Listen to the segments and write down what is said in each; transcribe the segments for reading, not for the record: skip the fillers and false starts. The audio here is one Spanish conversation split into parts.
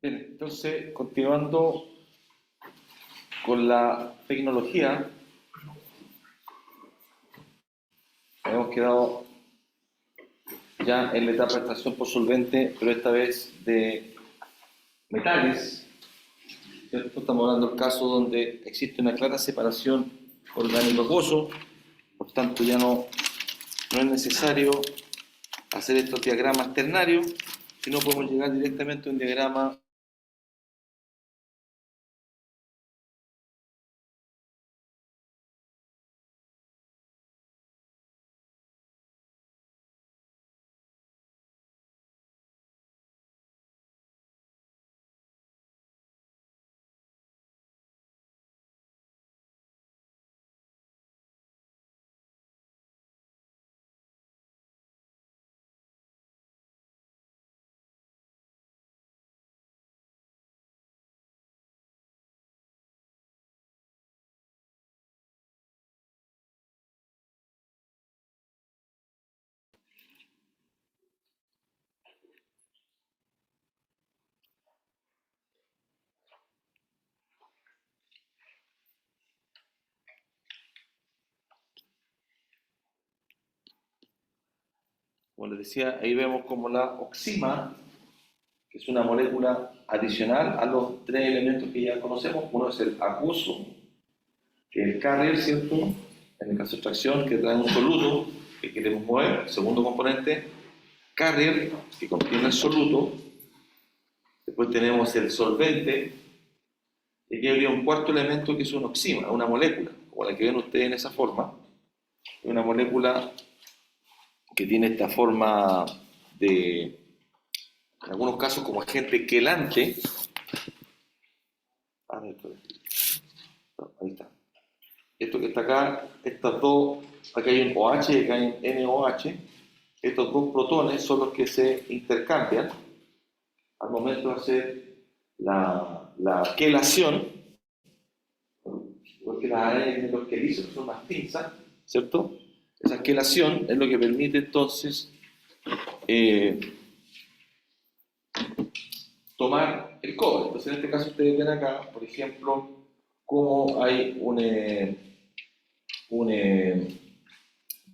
Bien, entonces, continuando con la tecnología, hemos quedado ya en la etapa de extracción por solvente, pero esta vez de metales, ¿cierto? Estamos hablando del caso donde existe una clara separación orgánico-acuoso, por tanto ya no es necesario hacer estos diagramas ternarios, sino podemos llegar directamente a un diagrama como les decía, ahí vemos como la oxima, que es una molécula adicional a los tres elementos que ya conocemos. Uno es el acuoso, que es el carrier, ¿cierto? En el caso de extracción, que trae un soluto que queremos mover. El segundo componente, carrier, que contiene el soluto. Después tenemos el solvente. Y aquí habría un cuarto elemento que es una oxima, una molécula, como la que ven ustedes en esa forma. Es una molécula que tiene esta forma de, en algunos casos, como agente quelante. Ahí está. Esto que está acá, estas dos, acá hay un OH y acá hay un NOH. Estos dos protones son los que se intercambian al momento de hacer la quelación, porque las arañas de los quelíceros son unas pinzas, ¿cierto? Esa quelación es lo que permite entonces tomar el cobre. Entonces, en este caso, ustedes ven acá, por ejemplo, cómo hay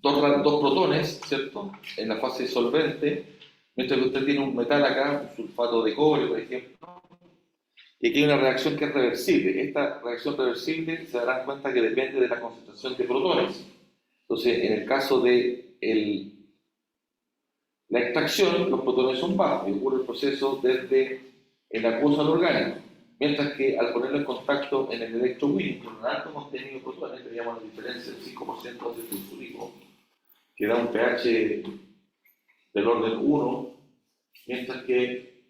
dos protones, ¿cierto? En la fase solvente, mientras que usted tiene un metal acá, un sulfato de cobre, por ejemplo, y aquí hay una reacción que es reversible. Esta reacción reversible se darán cuenta que depende de la concentración de protones. Entonces, en el caso de la extracción, los protones son bajos y ocurre el proceso desde el acuoso al orgánico. Mientras que al ponerlo en contacto en el electrowinning con un alto contenido de protones, teníamos la diferencia del 5% de sulfúrico, que da un pH del orden 1, mientras que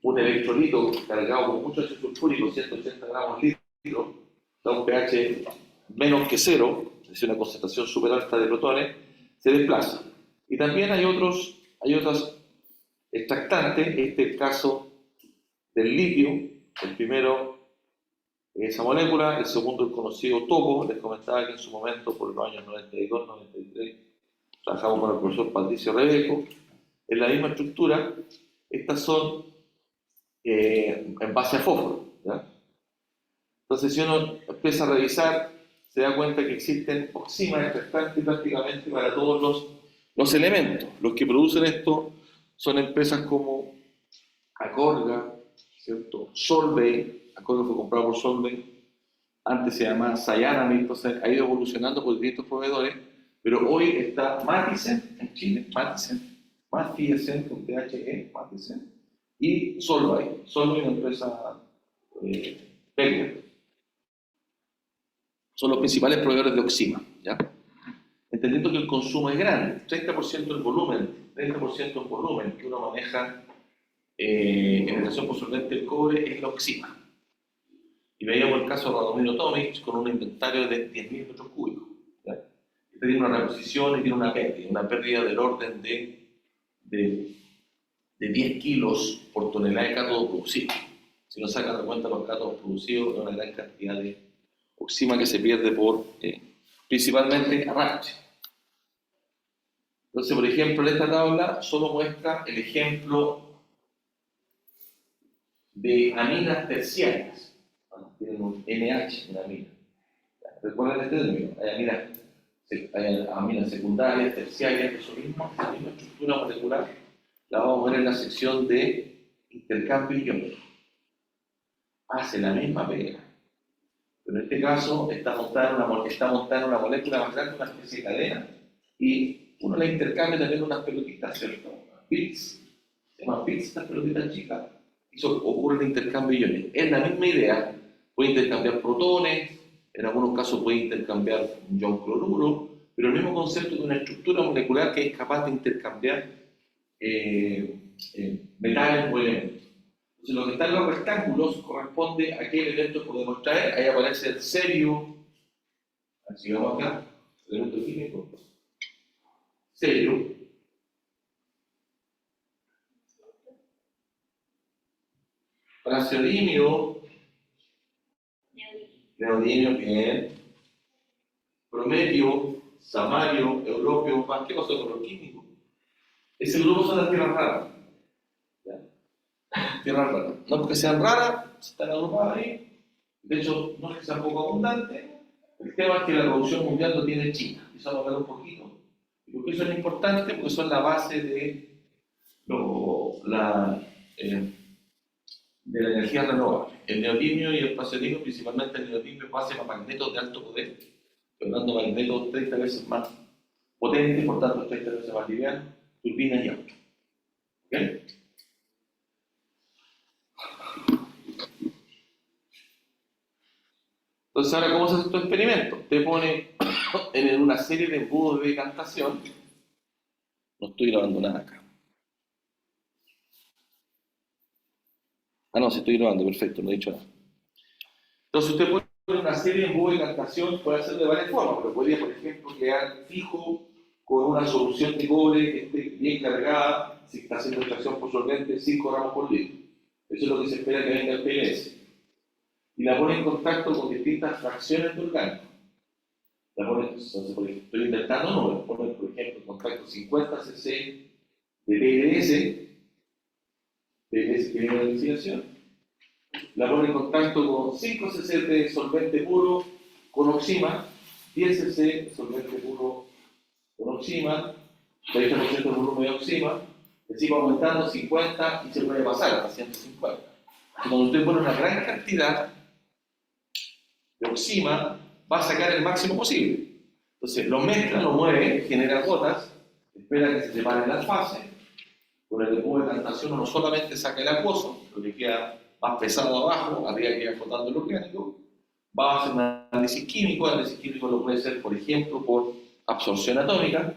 un electrolito cargado con mucho ácido sulfúrico, 180 gramos litro, da un pH menos que 0, es decir, una concentración súper alta de protones, se desplaza. Y también hay otras extractantes. Este es el caso del litio. El primero es esa molécula, el segundo el conocido topo. Les comentaba que en su momento, por los años 92, 93, trabajamos con el profesor Patricio Rebeco. En la misma estructura, estas son en base a fósforo, ¿ya? Entonces, si uno empieza a revisar, se da cuenta que existen oximas extractantes prácticamente para todos los elementos. Los que producen esto son empresas como Acorga, ¿cierto? Solvay. Acorga fue comprado por Solvay, antes se llamaba Cyanamid, entonces ha ido evolucionando por distintos proveedores, pero hoy está Matisen en Chile, Mathiesen con THE, Matisen, y Solvay. Solvay es una empresa belga. Son los principales proveedores de oxima, ¿ya? Entendiendo que el consumo es grande, 30% del volumen, 30% del volumen que uno maneja en relación por solvente del cobre es la oxima. Y veíamos el caso de Radomiro Tomic con un inventario de 10.000 metros cúbicos, ¿ya? Este tiene una reposición y tiene una pérdida del orden de 10 kilos por tonelada de cátodo producido. Si no sacan de cuenta los cátodos producidos, es una gran cantidad de oxima que se pierde por principalmente arrastre. Entonces, por ejemplo, en esta tabla solo muestra el ejemplo de aminas terciarias. Tienen un NH en amina. Recuerden este término. Hay aminas secundarias, terciarias, eso mismo, esa misma estructura molecular la vamos a ver en la sección de intercambio iónico. Hace la misma pega, pero en este caso está montada en una molécula más grande, una especie de cadena, y uno la intercambia también unas pelotitas, ¿cierto? Bits, se llaman bits estas pelotitas chicas, y eso ocurre en intercambio iónico. Es la misma idea, puede intercambiar protones, en algunos casos puede intercambiar un ion cloruro, pero el mismo concepto de una estructura molecular que es capaz de intercambiar metales o elementos. Entonces, lo que está en los rectángulos corresponde a qué elementos podemos traer. Ahí aparece el cerio, así vamos acá, elemento químico, cerio, praseodimio, neodimio, bien, prometio, samario, europio, más. ¿Qué pasó con los químicos? Ese grupo son las tierras raras. Tierras raras. No porque sean raras, están agrupadas ahí. De hecho, no es que sean poco abundantes. El tema es que la producción mundial lo tiene China. Eso vamos a ver un poquito. ¿Y por qué eso es importante? Porque son la base de la energía renovable. El neodimio y el praseodimio, principalmente el neodimio, es base para magnetos de alto poder. Hablando de magnetos 30 veces más potentes, por tanto 30 veces más livianos, turbinas y autos. ¿Ok? Entonces, ahora, ¿cómo se hace este experimento? Usted pone en una serie de embudos de decantación. No estoy grabando nada acá. Ah, no, sí estoy grabando, perfecto, no he dicho nada. Entonces, usted pone una serie de embudos de decantación, puede hacer de varias formas, pero podría, por ejemplo, quedar fijo con una solución de cobre que esté bien cargada, si está haciendo extracción por solvente, 5 gramos por litro. Eso es lo que se espera que venga el PLS. Y la pone en contacto con distintas fracciones de orgánicos. La pone, entonces, por ejemplo, estoy inventando números, pone, por ejemplo, en contacto 50 cc de PLS que viene de la investigación, la pone en contacto con 5 cc de solvente puro con oxima, 10 cc de solvente puro con oxima, 30% de volumen de oxima, que sigue aumentando 50 y se puede pasar hasta 150. Y cuando usted pone una gran cantidad de oxima, va a sacar el máximo posible. Entonces lo mezcla, lo mueve, genera gotas, espera que se separen las fases. Con el embudo de decantación no solamente saca el acuoso, lo que queda más pesado abajo, arriba queda flotando el orgánico, va a hacer un análisis químico. El análisis químico lo puede hacer, por ejemplo, por absorción atómica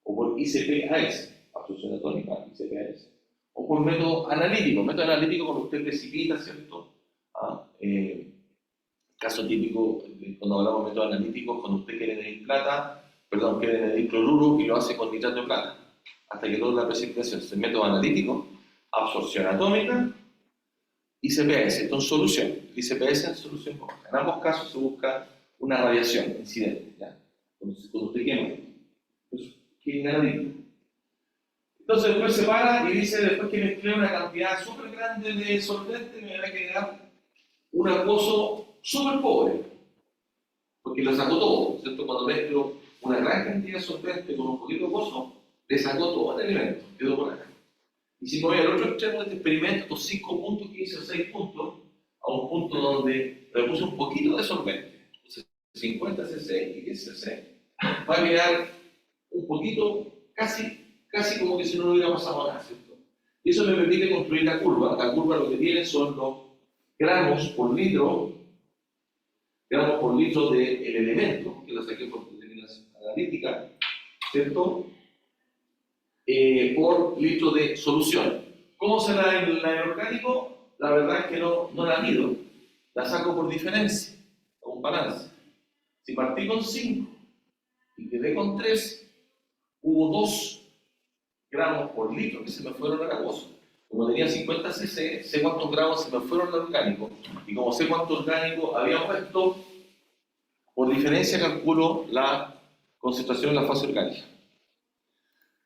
o por ICP-AS, absorción atómica, ICP-AS, o por método analítico. Método analítico cuando usted precipita, ¿cierto? Caso típico, cuando hablamos de métodos analíticos, cuando usted quiere medir quiere medir cloruro y lo hace con nitrato de plata, hasta que logra la precipitación. Es el método analítico, absorción atómica, ICP-AS, esto en solución. ICP-AS en solución baja. En ambos casos se busca una radiación incidente, ¿ya? Cuando usted quema, entonces, ¿qué es analítico? Entonces después se para y dice, después que mezclé una cantidad súper grande de solvente, me va a quedar un acuoso súper pobre, porque lo sacó todo, ¿cierto? Cuando mezclo una gran cantidad de solvente con un poquito de acuoso, le sacó todo el elemento, quedó por acá. Y si me voy al otro extremo de este experimento, estos 5 puntos que hice, 6 puntos, a un punto donde le puse un poquito de solvente, entonces 50 cc y 10 cc, va a quedar un poquito, casi como que si no lo hubiera pasado nada, ¿cierto? Y eso me permite construir la curva. La curva lo que tiene son los gramos por litro del elemento, que lo saqué por determinación analítica, ¿cierto? Por litro de solución. ¿Cómo se da el orgánico? La verdad es que no la mido, la saco por diferencia, con un balance. Si partí con 5 y quedé con 3, hubo 2 gramos por litro que se me fueron al acuoso. Como tenía 50 cc, sé cuántos gramos se me fueron al orgánico, y como sé cuánto orgánico había puesto, por diferencia calculo la concentración en la fase orgánica.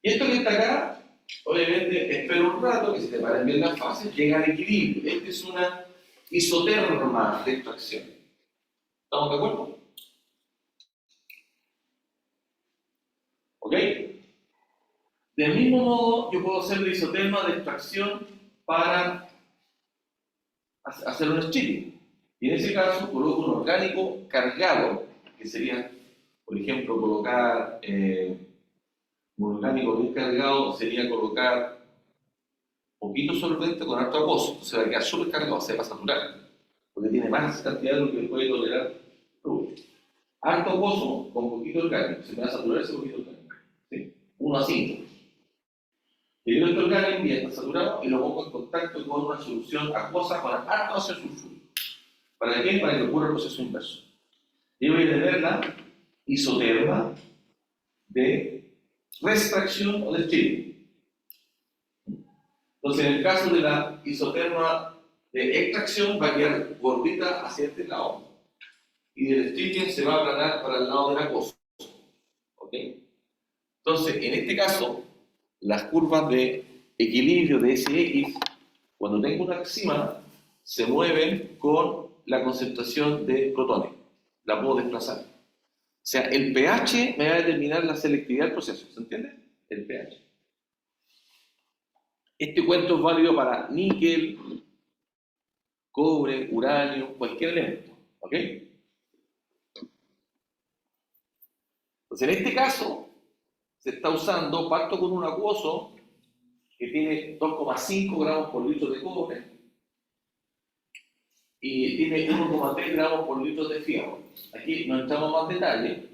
Y esto que está acá obviamente espero un rato que se te paren bien las fases, llega al equilibrio. Esta es una isoterma de extracción. ¿Estamos de acuerdo? ¿Ok? Del mismo modo, yo puedo hacer la isoterma de extracción para hacer un stripping. Y en ese caso, coloco un orgánico cargado, que sería, por ejemplo, colocar un orgánico bien cargado, sería colocar poquito solvente con alto acuoso. Entonces va a quedar súper cargado, se va a saturar, porque tiene más cantidad de lo que puede tolerar el producto. Alto acuoso con poquito orgánico, se me va a saturar ese poquito orgánico. ¿Sí? 1 a 5. Y yo este orgánico bien está saturado y lo pongo en contacto con una solución acuosa con alto ácido sulfúrico. ¿Para qué? Para que ocurra el proceso inverso. Y voy a tener la isoterma de extracción o de stripping. Entonces, en el caso de la isoterma de extracción, va a quedar gordita hacia este lado. Y del stripping se va a aplanar para el lado de la cosa. ¿Ok? Entonces, en este caso, las curvas de equilibrio de SX, cuando tengo una axima, se mueven con la concentración de protones. La puedo desplazar. O sea, el pH me va a determinar la selectividad del proceso. ¿Se entiende? El pH. Este cuento es válido para níquel, cobre, uranio, cualquier elemento. ¿Ok? Entonces, en este caso, se está usando, parto con un acuoso que tiene 2,5 gramos por litro de cobre y tiene 1,3 gramos por litro de fierro. Aquí no entramos más detalle,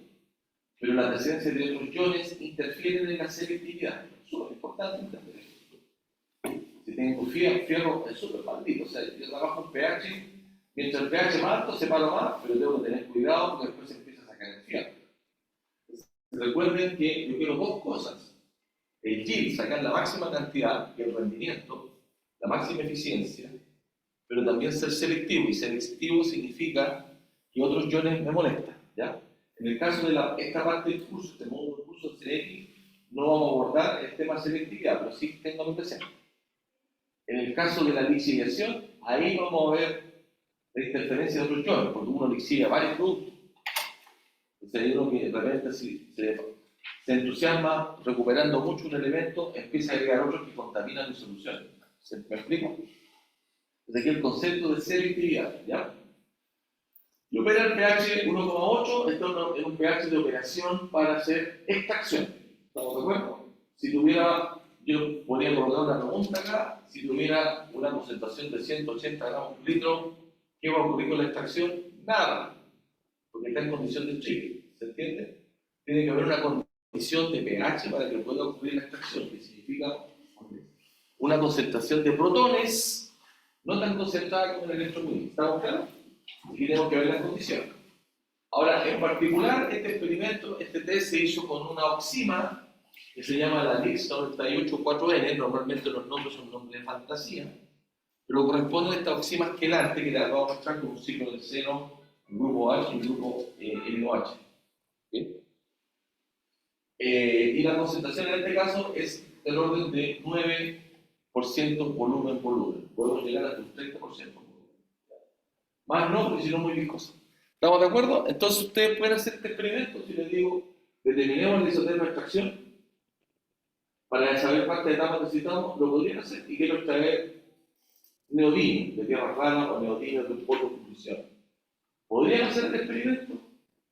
pero la presencia de otros iones interfieren en la selectividad. Es súper importante entender esto. Si tengo fierro, es súper maldito. O sea, yo trabajo en pH, mientras el pH más alto se para más, pero tengo que tener cuidado porque después se empieza a sacar el fierro. Recuerden que yo quiero dos cosas. El yield, sacar la máxima cantidad, que el rendimiento, la máxima eficiencia, pero también ser selectivo. Y selectivo significa que otros iones me molestan. ¿Ya? En el caso de esta parte del curso, este módulo del curso CX, no vamos a abordar el tema selectividad, pero sí tengo presente. En el caso de la lixiviación, ahí vamos a ver la interferencia de otros iones, porque uno lixivia varios productos. Entonces hay uno que de repente se entusiasma recuperando mucho un elemento, empieza a agregar otros que contaminan mi solución. ¿Me explico? Entonces aquí el concepto de selectividad, ¿ya? Y opera el pH 1,8, esto es un pH de operación para hacer extracción. ¿Estamos de acuerdo? Si tuviera, yo podría colocar una pregunta acá, si tuviera una concentración de 180 gramos por litro, ¿qué va a ocurrir con la extracción? Nada, porque está en condición de stripping. ¿Se entiende? Tiene que haber una condición de pH para que pueda ocurrir la extracción, que significa una concentración de protones no tan concentrada como el electroquímico. ¿Estamos claros? Aquí tenemos que ver las condiciones. Ahora, en particular, este experimento, este test se hizo con una oxima que se llama la LIX 984N. Normalmente los nombres son nombres de fantasía, pero corresponde a esta oxima quelante que la vamos a mostrar con un ciclo de seno, un grupo H y un grupo NOH. ¿Bien? Y la concentración en este caso es del orden de 9% volumen. Podemos llegar hasta un 30% volumen. Más no, porque si no es muy viscosa. ¿Estamos de acuerdo? Entonces ustedes pueden hacer este experimento. Si les digo, determinemos el isoterma de extracción para saber cuántas etapas necesitamos, lo podrían hacer y quiero extraer neodimio de tierra rara o neodimio de un polvo de fundición. ¿Podrían hacer el experimento?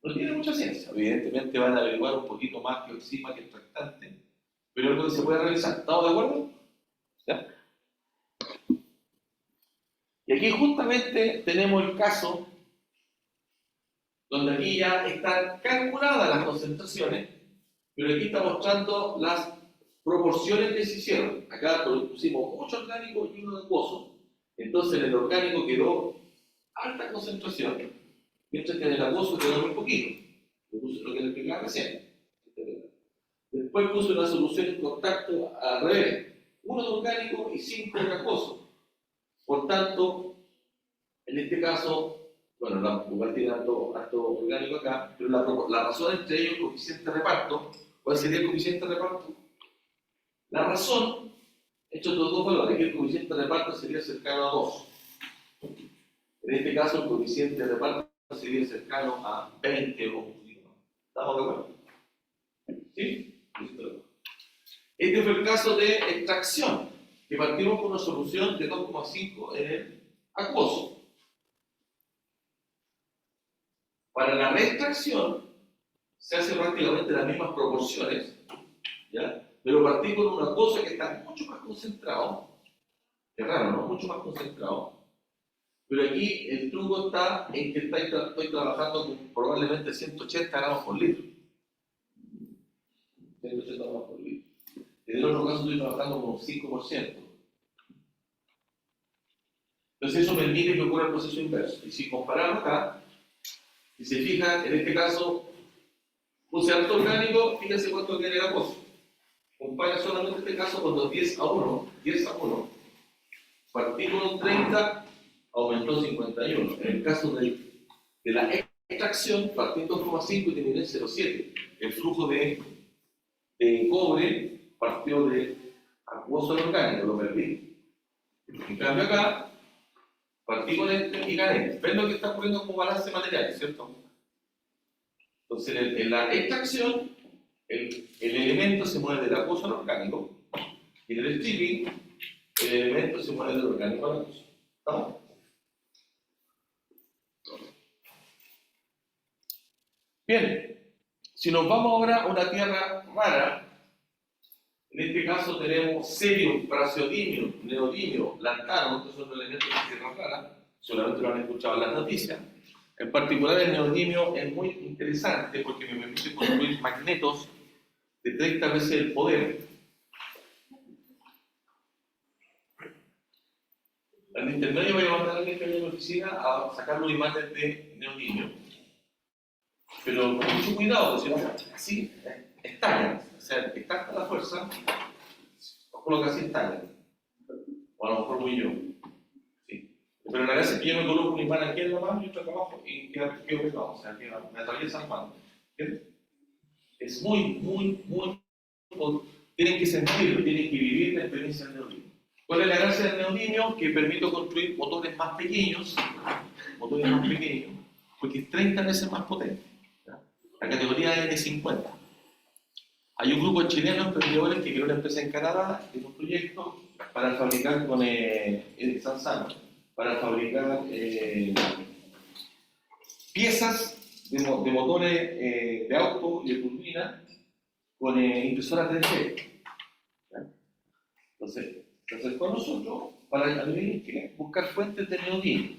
No tiene mucha ciencia. Evidentemente van a averiguar un poquito más que oxima que extractante, pero es lo que se puede realizar. ¿Estamos de acuerdo? ¿Ya? Y aquí justamente tenemos el caso donde aquí ya están calculadas las concentraciones, pero aquí está mostrando las proporciones que se hicieron. Acá pusimos mucho orgánico y uno acuoso, entonces en el orgánico quedó alta concentración, mientras que en el acuoso quedó muy poquito. Lo que le explicaba recién. Después puse una solución en contacto al revés, uno de orgánico y 5 de acuoso. Por tanto, en este caso, bueno, igual tiene harto orgánico acá, pero la razón entre ellos, el coeficiente de reparto, ¿cuál sería el coeficiente de reparto? La razón, hecho estos dos valores, que el coeficiente de reparto sería cercano a 2. En este caso, el coeficiente de reparto sería cercano a 20 o un poquito más. ¿Estamos de acuerdo? ¿Sí? Este fue el caso de extracción, que partimos con una solución de 2,5 en el acuoso. Para la reextracción se hacen prácticamente las mismas proporciones, ¿ya? Pero partí con una cosa que está mucho más concentrado, es raro, ¿no? Mucho más concentrado. Pero aquí el truco está en que estoy trabajando con probablemente 180 gramos por litro. 180 gramos por litro. En el otro caso estoy trabajando con un 5%. Entonces eso permite que ocurra el proceso inverso. Y si comparamos acá, si se fijan, en este caso puse alto orgánico, fíjense cuánto tiene la cosa. Compara solamente este caso con los 10 a 1, 10 a 1. Partí con 30, aumentó 51. En el caso de la extracción, partí en 2,5 y terminé en 0,7. El flujo de cobre partió de acuoso al orgánico, lo perdí. En cambio acá, partí con este y gané. ¿Ven lo que está ocurriendo como balance de materiales, cierto? Entonces, en la extracción, el elemento se mueve del acuoso al orgánico, y en el stripping, el elemento se mueve del orgánico al acuoso. ¿Estamos? Bien, si nos vamos ahora a una tierra rara, en este caso tenemos cerium, praseodimio, neodimio, lantano, que son los elementos de tierra rara, solamente lo han escuchado en las noticias. En particular el neodimio es muy interesante porque me permite construir magnetos de 30 veces el poder. En intermedio voy a mandar a alguien que viene a mi oficina a sacar los imanes de neodimio, pero con mucho cuidado, si no, así estallan, o sea, está tanta la fuerza, ojo lo que así estallan, o a lo mejor muy yo. ¿Sí? Pero la gracia es que yo me coloco un imán aquí en la mano y otro acá abajo y quedo pegado, o sea, que me atraviesa la mano. ¿Entiendes? Es muy, tienen que sentirlo, tienen que vivir la experiencia del neodimio. ¿Cuál es la gracia del neodimio? Que permite construir motores más pequeños, porque es 30 veces más potente. ¿Ya? La categoría es de 50. Hay un grupo de chilenos emprendedores que creó una empresa en Canadá, tiene un proyecto para fabricar con Sansano, para fabricar piezas de motores de auto y de turbina con impresoras 3D. ¿Ya? Entonces con nosotros para buscar fuentes de neodimio.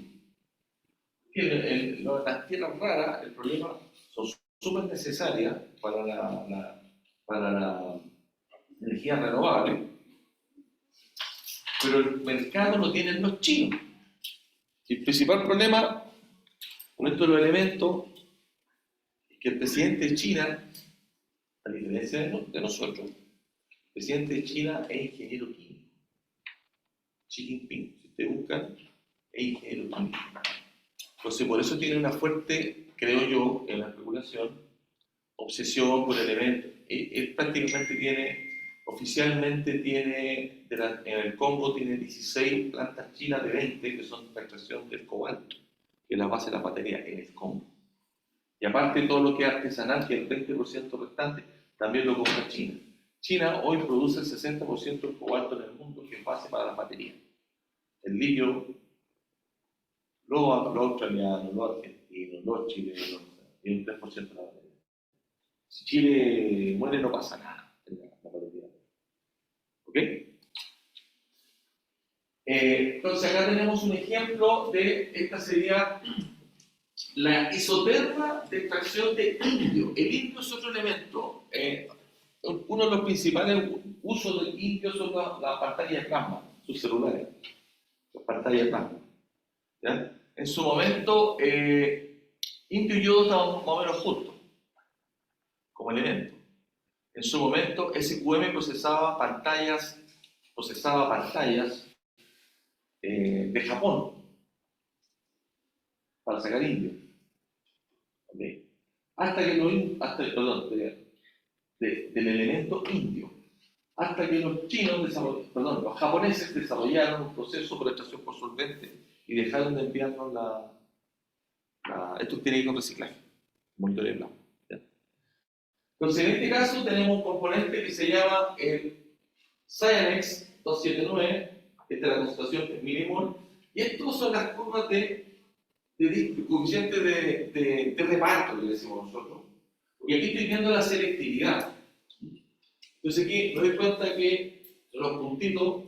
Las tierras raras, el problema, son súper necesarias para la energía renovable, pero el mercado lo tienen los chinos. Y el principal problema con estos los elementos es que el presidente de China, a diferencia de nosotros, el presidente de China es ingeniero químico. Xi Jinping, si ustedes buscan, es ingeniero químico. Entonces, por eso tiene una fuerte, creo yo, en la especulación, obsesión por elementos. Él prácticamente oficialmente tiene, en el Congo tiene 16 plantas chinas de 20 que son la extracción del cobalto, que es la base de la batería en el Congo. Y aparte todo lo que es artesanal, que es el 20% restante, también lo compra China. China hoy produce el 60% del cobalto en el mundo, que es base para las baterías. El litio, los australianos, los argentinos, los chilenos, y un 3% de la batería. Si Chile muere no pasa nada en la batería. ¿Ok? Entonces acá tenemos un ejemplo de, esta sería la isoterma de extracción de indio. El indio es otro elemento. Uno de los principales usos del indio son las pantallas plasma, sus celulares, las pantallas plasma. ¿Ya? En su momento, indio y yodo estaban más o menos juntos como elemento. En su momento, SQM procesaba pantallas de Japón para sacar indio. ¿Okay? Hasta que del elemento indio. hasta que los japoneses desarrollaron un proceso por extracción por solvente y dejaron de enviarnos esto tiene que ir con reciclaje, monitorear blanco. Entonces, en este caso tenemos un componente que se llama el Cyanex 279, esta es la concentración en milimol, y estas son las curvas de coeficiente de reparto que le decimos nosotros. Y aquí estoy viendo la selectividad. Entonces aquí me doy cuenta que los puntitos,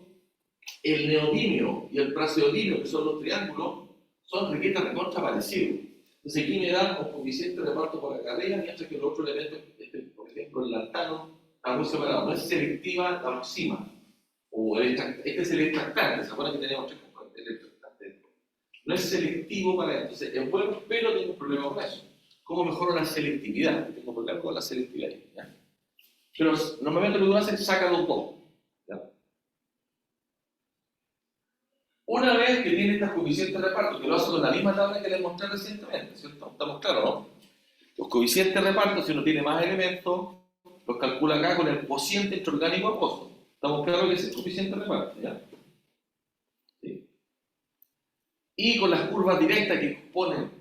el neodimio y el praseodimio, que son los triángulos, son requetas recontra parecidos. Entonces aquí me dan un coeficiente de reparto por acá arriba, mientras que los otros elementos, por ejemplo el lantano, está muy separado. No es selectiva la oxima, o este es el extractante, ¿se acuerdan que teníamos tres componentes? El extractante. No es selectivo para esto. Entonces es bueno, pero tengo un problema con eso. ¿Cómo mejoro la selectividad? Tengo un problema con la selectividad. ¿Ya? Pero normalmente lo que uno hace es saca los dos. ¿Ya? Una vez que tiene estas coeficientes de reparto, que lo hace con la misma tabla que les mostré recientemente, ¿cierto? ¿Estamos claros, no? Los coeficientes de reparto, si uno tiene más elementos, los calcula acá con el cociente entre orgánico acuoso. ¿Estamos claros que es el coeficiente de reparto? ¿Ya? ¿Sí? Y con las curvas directas que exponen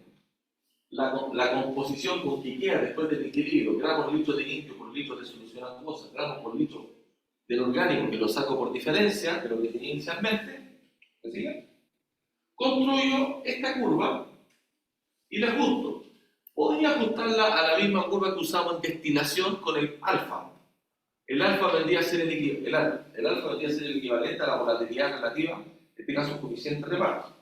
la composición con que queda después del equilibrio, gramos litros de líquido por litro de solución acuosa, gramos por litro del orgánico, que lo saco por diferencia de lo que tenía inicialmente, ¿me siguen? Construyo esta curva y la ajusto. Podría ajustarla a la misma curva que usamos en destilación con el alfa. El alfa vendría a ser el alfa vendría a ser el equivalente a la volatilidad relativa, en este caso es coeficiente de reparto.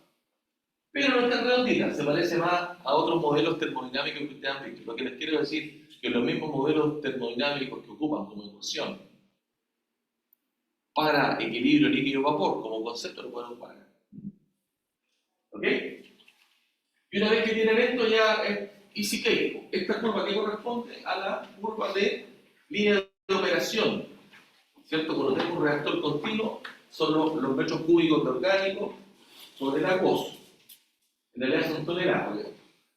Pero no es tan redondita, se parece más a otros modelos termodinámicos que ustedes han visto. Lo que les quiero decir es que los mismos modelos termodinámicos que ocupan como ecuación para equilibrio líquido-vapor, como concepto, lo pueden ocupar acá. ¿Ok? Y una vez que tienen esto ya es easy cake. Esta curva que corresponde a la curva de línea de operación, ¿cierto? Cuando tengo un reactor continuo, son los metros cúbicos de orgánico sobre el acuoso. En realidad son toneladas,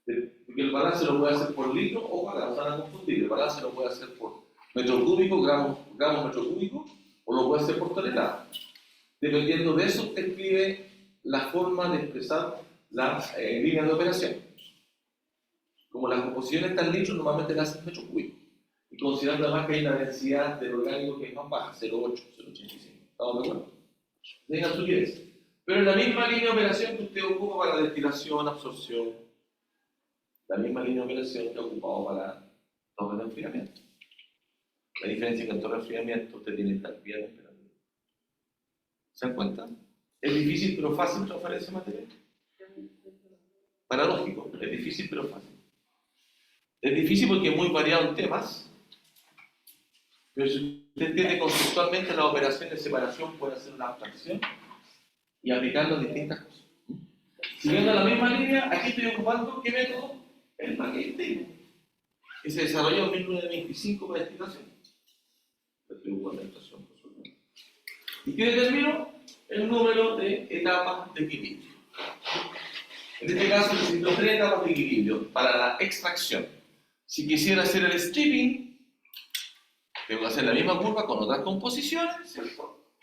porque el balance lo puede hacer por litro o gramos, van a confundir. El balance lo puede hacer por metro cúbico, gramos metro cúbico, o lo puede hacer por tonelada. Dependiendo de eso, usted escribe la forma de expresar las líneas de operación. Como las composiciones están litros, normalmente las hacen metro cúbico. Y considerando además que hay una densidad del orgánico que es más baja, 0,8, 0,85. ¿Estamos de acuerdo? Tengan su idea. Pero en la misma línea de operación que usted ocupa para destilación, absorción, la misma línea de operación que ha ocupado para torre de enfriamiento. La diferencia es que en torre de enfriamiento usted tiene enthalpía de temperatura. ¿Se dan cuenta? Es difícil pero fácil transferencia de material. Paradójico, es difícil pero fácil. Es difícil porque es muy variado en temas, pero si usted entiende conceptualmente las operaciones de separación puede hacer una abstracción y aplicarlo a distintas cosas. Siguiendo la misma línea, aquí estoy ocupando ¿qué método? El maqueteo, que se desarrolló en 1925 para destilación. ¿Y qué determino? El número de etapas de equilibrio. En este caso necesito 3 etapas de equilibrio para la extracción. Si quisiera hacer el stripping, tengo que hacer la misma curva con otras composiciones, ¿cierto?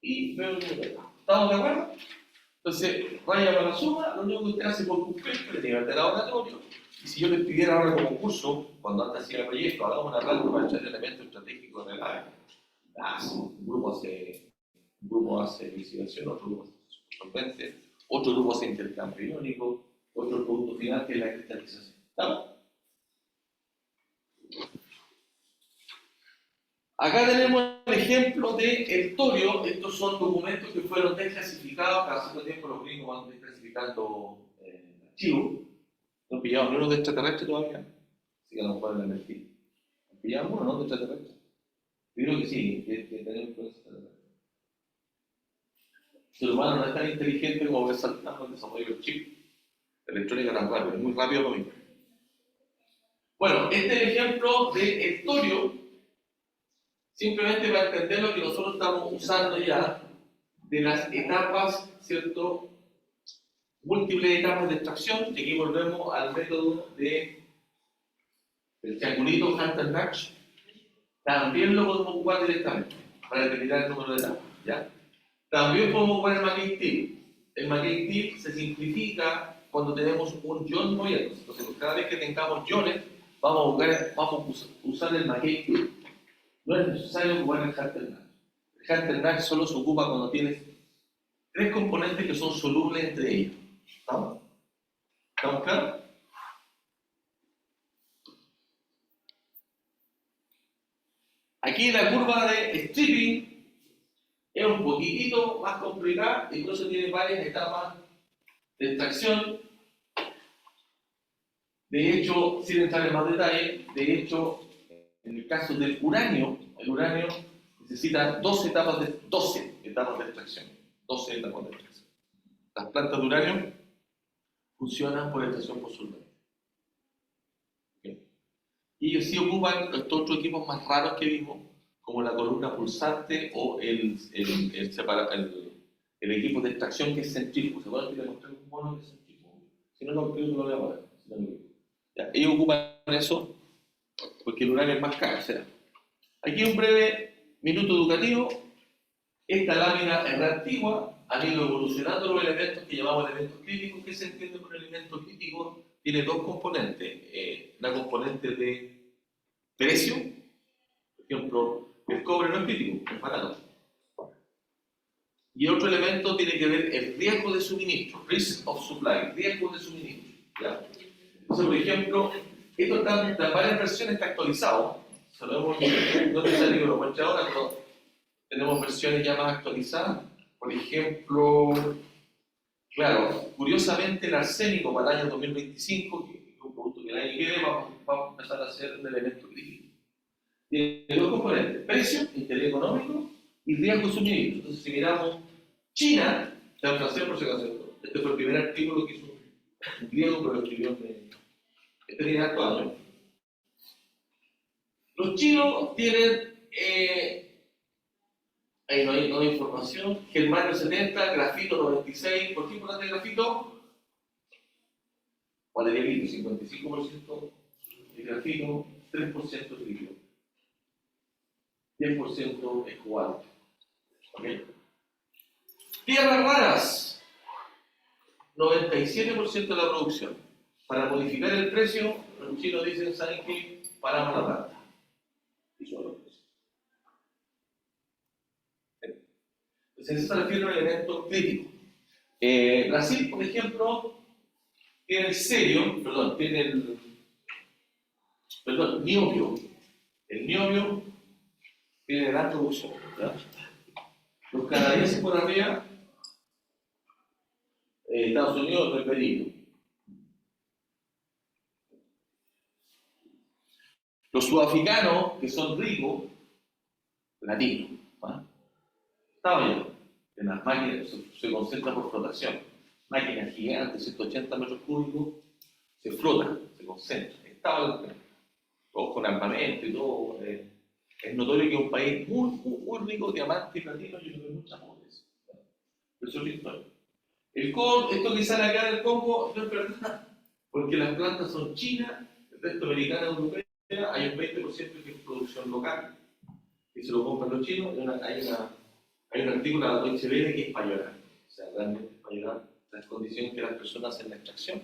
Y veo el número. ¿Estamos de acuerdo? Entonces, raya para la suma, lo único que usted hace por cumplir es el nivel de laboratorio. Y si yo les pidiera ahora como curso, cuando antes hacía el proyecto, hagamos una planta para echar elementos estratégicos en el área. Un grupo hace investigación, otro grupo hace solvencia, otro grupo hace intercambio iónico, otro producto final que es la cristalización. ¿Estamos? Acá tenemos el ejemplo del torio. Estos son documentos que fueron desclasificados. Cada cierto tiempo los gringos van desclasificando archivos. No pillamos ni uno de extraterrestres todavía. Así que a lo mejor en la energía. ¿Pillamos uno, no? De extraterrestres. Yo creo que sí, que tenemos extraterrestres. El ser humano no es tan inteligente como ver saltando el desarrollo del chip. La electrónica tan rápida, es muy rápido lo mismo. Bueno, este es el ejemplo del torio. Simplemente para entender lo que nosotros estamos usando ya de las etapas, ¿cierto? Múltiples etapas de extracción, y aquí volvemos al método del triangulito Hunter-Nash. También lo podemos ocupar directamente para determinar el número de etapas, ¿ya? También podemos ocupar el McKay-Thiel. El McKay-Thiel se simplifica cuando tenemos un ion moviéndose. Entonces, cada vez que tengamos iones, vamos a usar el McKay-Thiel. No es necesario ocupar el Hartel-Nash. El Hartel-Nash solo se ocupa cuando tienes tres componentes que son solubles entre ellos. ¿Estamos? ¿Estamos claros? Aquí la curva de stripping es un poquitito más complicada y por eso tiene varias etapas de extracción. De hecho, sin entrar en más detalle, de hecho, en el caso del uranio, el uranio necesita 12 etapas de extracción. 12 etapas de extracción. Las plantas de uranio funcionan por extracción por solvente. Y ellos sí ocupan estos otros equipos más raros que vimos, como la columna pulsante o el equipo de extracción que es centrífugo. ¿Se acuerdan que le mostré un mono de centrífugo? Si no, creo que lo voy a poner. Ya, ellos ocupan eso porque el uranio es más caro. O sea, aquí un breve minuto educativo. Esta lámina es reactiva, han ido evolucionando los elementos que llamamos elementos críticos. ¿Qué se entiende por elemento crítico? Tiene dos componentes. Una componente de precio, por ejemplo, el cobre no es crítico, es barato. Y otro elemento tiene que ver el riesgo de suministro, risk of supply, riesgo de suministro. ¿Ya? Entonces, por ejemplo, esto está en varias versiones, está actualizado. Sabemos que no es necesario que lo muestre ahora, pero tenemos versiones ya más actualizadas. Por ejemplo, claro, curiosamente el arsénico para el año 2025, que es un producto que el año que viene vamos a empezar a ser un elemento crítico. Tiene dos componentes: precio, interés económico y riesgo de suministro. Entonces, si miramos China, la inflación por si acaso, este fue el primer artículo que hizo un griego, pero lo escribió este tiene harto años. Los chinos tienen, ahí no hay información, germanio 70, grafito 96. ¿Por qué importante el grafito? ¿Cuál es el litio? 55% de grafito, 3% de litio. 10% es cobalto. ¿Okay? Tierras raras, 97% de la producción. Para modificar el precio, los chinos dicen, ¿saben qué? Paramos la planta. Y son los precios. Entonces, eso se refiere a un elemento crítico. Brasil, por ejemplo, tiene el niobio. El niobio tiene gran producción. ¿Ya? Los canadienses por arriba, Estados Unidos es peligro. Los sudafricanos, que son ricos, latinos, ¿ah? Estaba yo. En las máquinas se concentra por flotación. Máquinas gigantes, 180 metros cúbicos, se flotan, se concentran. Estaba todos con armamento y todo. Es notorio que es un país muy rico, diamante y platino, y no hay mucha pobreza. Eso es la historia. Esto que sale acá del Congo no es verdad, porque las plantas son chinas, el resto americana, europea, hay un 20% que es producción local, que se lo compran los chinos, hay un artículo de la Deutsche Welle que es para llorar, o sea, realmente es para llorar las condiciones que las personas hacen la extracción.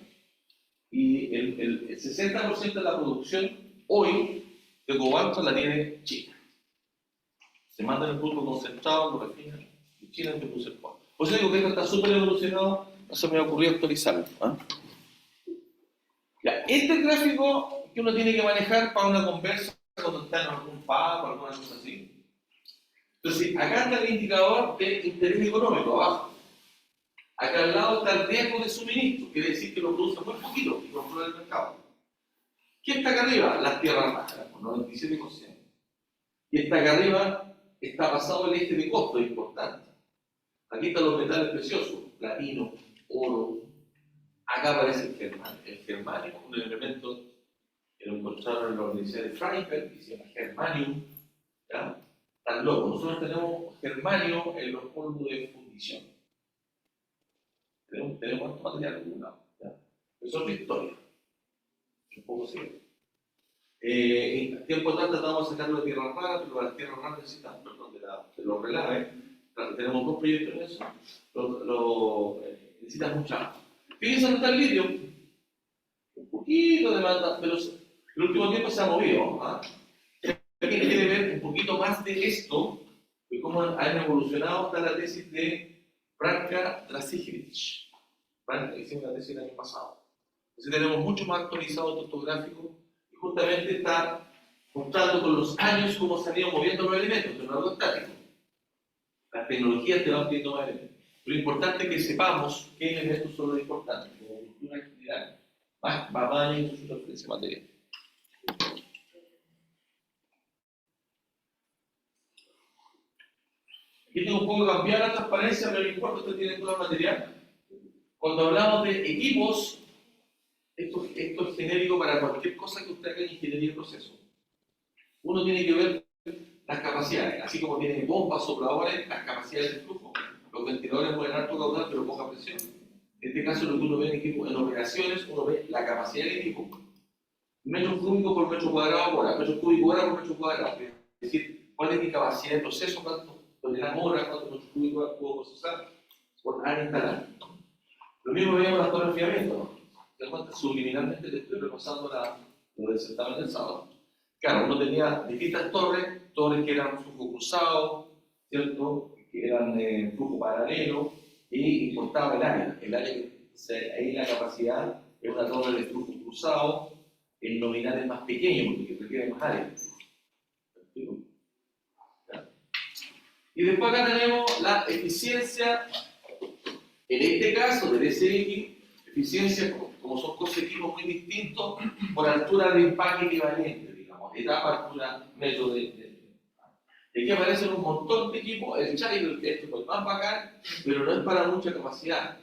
Y el 60% de la producción hoy de cobalto la tiene China. Se manda el grupo concentrado, lo refinan, y China te puso el cobalto. Por eso digo que esto está súper evolucionado, no se me ocurrió actualizarlo. Ya, este gráfico que uno tiene que manejar para una conversa cuando está en algún pub o alguna cosa así. Entonces, acá está el indicador de interés económico, abajo. Acá al lado está el riesgo de suministro, quiere decir que lo produce muy poquito y controla el mercado. ¿Qué está acá arriba? Las tierras raras, por 97%. Y está acá arriba está basado el eje de costo, es importante. Aquí están los metales preciosos, platino, oro. Acá aparece el germanio. El germanio es un elemento que lo encontraron en la Universidad de Freiberg, que se llama germanium. ¿Ya? Tan loco. Nosotros tenemos germanio en los polvos de fundición. Tenemos este material acumulado. Eso es la historia. Un poco serio. En tiempo atrás tratamos de sacarlo de tierra rara, pero las tierras raras necesitan, perdón, de los relaves. Tenemos dos proyectos en eso. Necesitan mucha agua. Fíjense dónde está el litio. Un poquito de demanda, pero el último tiempo se ha movido. ¿Alguien quiere ver un poquito más de esto? De cómo han evolucionado hasta la tesis de Branka Dražičević. Branka, hicimos la tesis el año pasado. Entonces tenemos mucho más actualizado el texto gráfico y justamente está mostrando con los años cómo se han ido moviendo los elementos, que no es algo estático. Las tecnologías te van pidiendo más elementos. Lo importante es que sepamos qué elementos son los importantes, como cultura general. Va más en su referencia material. Aquí tengo un poco que cambiar la transparencia, pero no importa, usted tiene todo el material. Cuando hablamos de equipos, esto es genérico para cualquier cosa que usted haga en ingeniería de proceso. Uno tiene que ver las capacidades, así como tiene bombas, sopladores, las capacidades de flujo. Los ventiladores pueden alto caudal, pero poca presión. En este caso, lo que uno ve en equipo, en operaciones, uno ve la capacidad del equipo. Metro cúbico por metro cuadrado por hora, metro cúbico hora por metro cuadrado. Es decir, cuál es mi capacidad de proceso, cuánto toleramos horas, cuánto metro cúbico puedo procesar por área instalada. Lo mismo veíamos las torres de enfriamiento. Subliminalmente te estoy repasando lo del certamen del sábado. Claro, uno tenía distintas torres que eran flujo cruzado, ¿cierto? Que eran flujo paralelo, y importaba el área que ahí la capacidad es una torre de flujo cruzado, el nominal es más pequeño porque requiere más área. Y después acá tenemos la eficiencia, en este caso del SX, eficiencia, como son dos equipos muy distintos, por altura de empaque equivalente, digamos, etapa, altura, metro de. Y aquí aparecen un montón de equipos, el Child, que es más bacán, pero no es para mucha capacidad.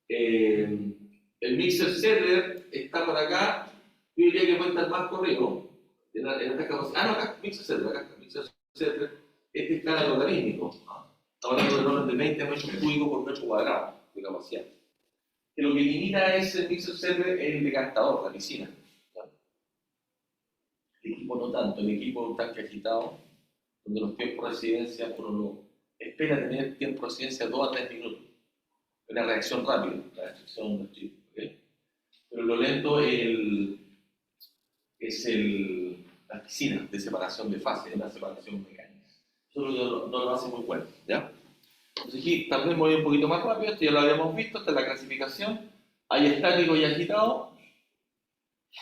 El Mixer Settler está por acá, yo diría que puede estar más corrido, en esta capacidad. No, acá Mixer Settler, acá está Mixer Settler, este es cada logarítmico, ¿no? Estamos hablando de orden de 20 metros cúbicos por metro cuadrado de capacidad. Que lo que limita ese Mixer Settler es el decantador, la piscina. El equipo no tanto, el equipo es un tanque agitado, donde los tiempos de residencia uno no espera tener tiempo de residencia 2 a 3 minutos. Una reacción rápida, la destrucción del chip. ¿Okay? Pero lo lento es la piscina de separación de fase, una separación mecánica. Eso no lo hace muy bueno. ¿Ya? Entonces aquí también voy un poquito más rápido, esto ya lo habíamos visto, esta es la clasificación. Hay estático y agitado.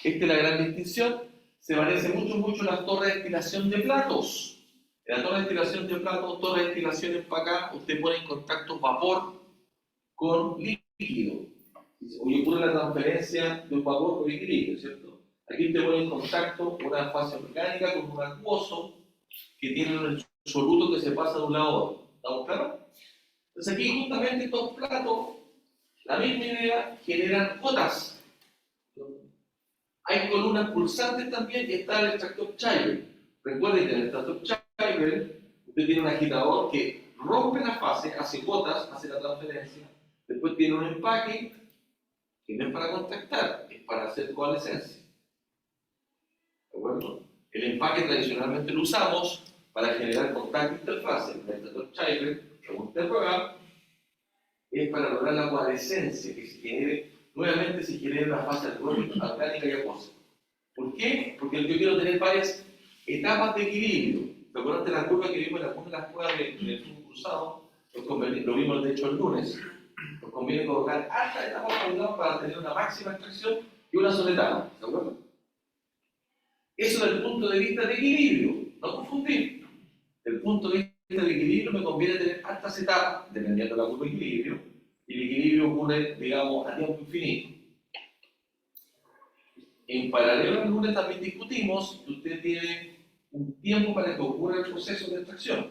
Esta es la gran distinción. Se parece mucho a la torre de destilación de platos. En la torre de destilación de platos, torre de destilación para acá, usted pone en contacto vapor con líquido. Hoy ocurre la transferencia de un vapor por equilibrio, ¿cierto? Aquí usted pone en contacto una fase orgánica con un acuoso que tiene un soluto que se pasa de un lado a otro. ¿Estamos claros? Entonces aquí justamente estos platos, la misma idea, generan gotas. Hay columnas pulsantes también y está el extractor Child. Recuerden que en el extractor Child usted tiene un agitador que rompe la fase, hace gotas, hace la transferencia. Después tiene un empaque que no es para contactar, es para hacer coalescencia. ¿De acuerdo? El empaque tradicionalmente lo usamos para generar contacto interfase. El extractor Child, según este programa, es para lograr la coalescencia, que se genere, nuevamente se genere una fase orgánica y acuosa. ¿Por qué? Porque yo quiero tener varias etapas de equilibrio. ¿Te acuerdas de la curva que vimos en alguna de las pruebas del flujo cruzado? Lo vimos de hecho el lunes. Nos conviene colocar alta etapa para tener una máxima extracción y una sola etapa. ¿De acuerdo? Eso desde el punto de vista de equilibrio. No confundir. Desde el punto de vista de equilibrio me conviene tener altas etapas, dependiendo de la curva de equilibrio, y el equilibrio ocurre, digamos, a tiempo infinito. En paralelo al lunes también discutimos que usted tiene un tiempo para que ocurra el proceso de extracción.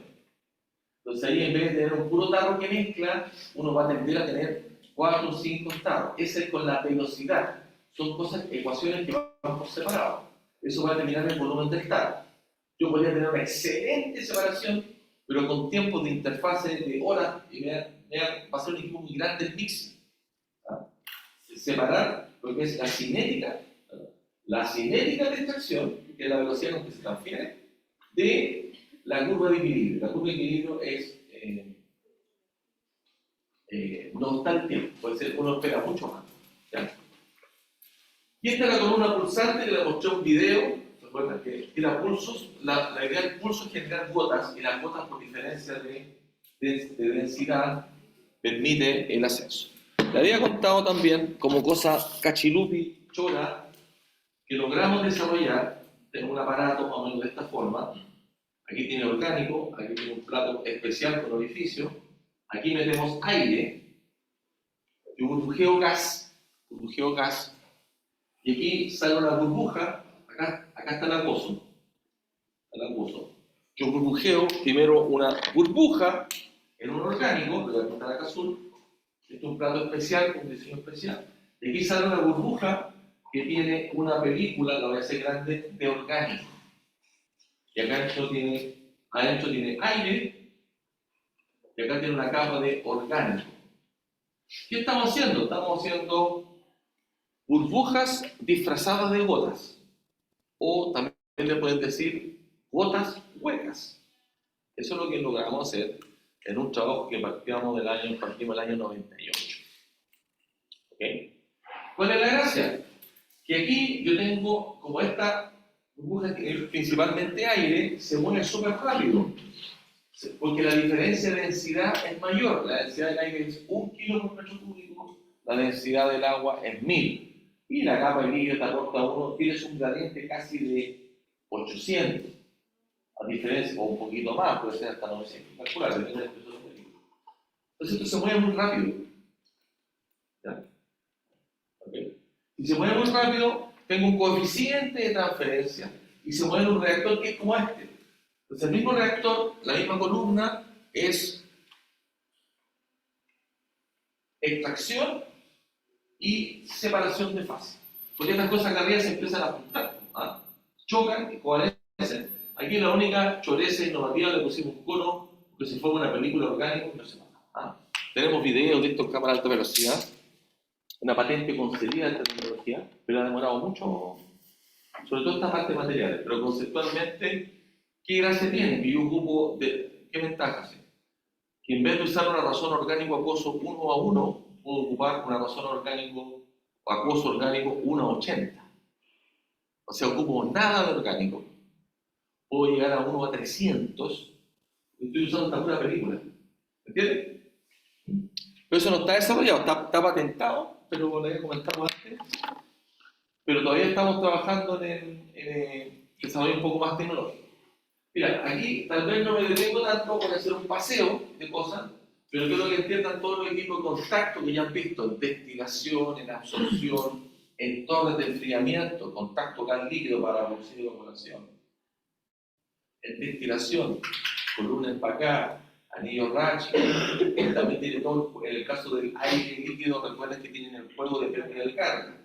Entonces ahí en vez de tener un puro tarro que mezcla, uno va a tender a tener 4 o 5 tarros. Ese es con la velocidad. Son cosas, ecuaciones que van por separado. Eso va a determinar el volumen del tarro. Yo podría tener una excelente separación, pero con tiempos de interfase de horas, y va a ser un equipo muy grande el mix. Separar lo que es la cinética de extracción que es la velocidad con que se transfiere, de la curva de equilibrio. La curva de equilibrio es, no está el tiempo, puede ser, uno espera mucho más. ¿Ya? Y esta es la columna pulsante que le mostré un video. Recuerden que tira pulsos, la idea del pulso es generar gotas, y las gotas, por diferencia de densidad, permite el ascenso. Le había contado también, como cosa cachilupi, chora, que logramos desarrollar en un aparato más o menos de esta forma. Aquí tiene orgánico, aquí tiene un plato especial con orificio, aquí metemos aire, y burbujeo gas, y aquí sale una burbuja, acá está el acuoso, yo burbujeo primero una burbuja en un orgánico, lo voy a contar acá azul, este es un plato especial con un diseño especial, y aquí sale una burbuja que tiene una película, la voy a hacer grande, de orgánico, y acá adentro tiene aire, y acá tiene una capa de orgánico. ¿Qué estamos haciendo? Estamos haciendo burbujas disfrazadas de gotas, o también le pueden decir gotas huecas. Eso es lo que logramos hacer en un trabajo que partimos el año 98. ¿Okay? ¿Cuál es la gracia? Que aquí yo tengo, como esta burbuja que es principalmente aire, se mueve súper rápido, porque la diferencia de densidad es mayor. La densidad del aire es 1 kilo por metro cúbico, la densidad del agua es 1000. Y la capa de líquido te aporta tienes un gradiente casi de 800, a diferencia, o un poquito más, puede ser hasta 900, calcular, depende de la espesor del líquido. Entonces esto se mueve muy rápido. ¿Ya? ¿Okay? Si se mueve muy rápido, tengo un coeficiente de transferencia y se mueve en un reactor que es como este. Entonces el mismo reactor, la misma columna, es extracción y separación de fase. Porque estas cosas acá arriba se empiezan a juntar, ¿ah? Chocan y coalescen. Aquí la única choreza innovativa le pusimos un cono, porque si fuera una película orgánica no se mata. ¿Ah? Tenemos videos de estos cámaras de alta velocidad, una patente concedida de esta tecnología, pero ha demorado mucho, sobre todo esta parte de materiales, pero conceptualmente, ¿qué gracia tiene? Que yo ocupo, ¿qué ventajas? Que en vez de usar una razón orgánico acuoso 1 a 1, puedo ocupar una razón orgánico acuoso orgánico 1 a 80. O sea, ocupo nada de orgánico. Puedo llegar a 1 a 300. Estoy usando esta pura película. ¿Entiendes? Pero eso no está desarrollado, está patentado, pero como les comentamos antes. Pero todavía estamos trabajando en desarrollo un poco más tecnológico. Mira, aquí tal vez no me detengo tanto por hacer un paseo de cosas, pero quiero que entiendan todos los equipos de contacto que ya han visto en destilación, en absorción, en torres de enfriamiento, contacto gas líquido para producir evaporación, en destilación, columna empacada, anillo Ratchet, también tiene todo, en el caso del aire líquido, recuerden que tienen el juego de pérdida de carga.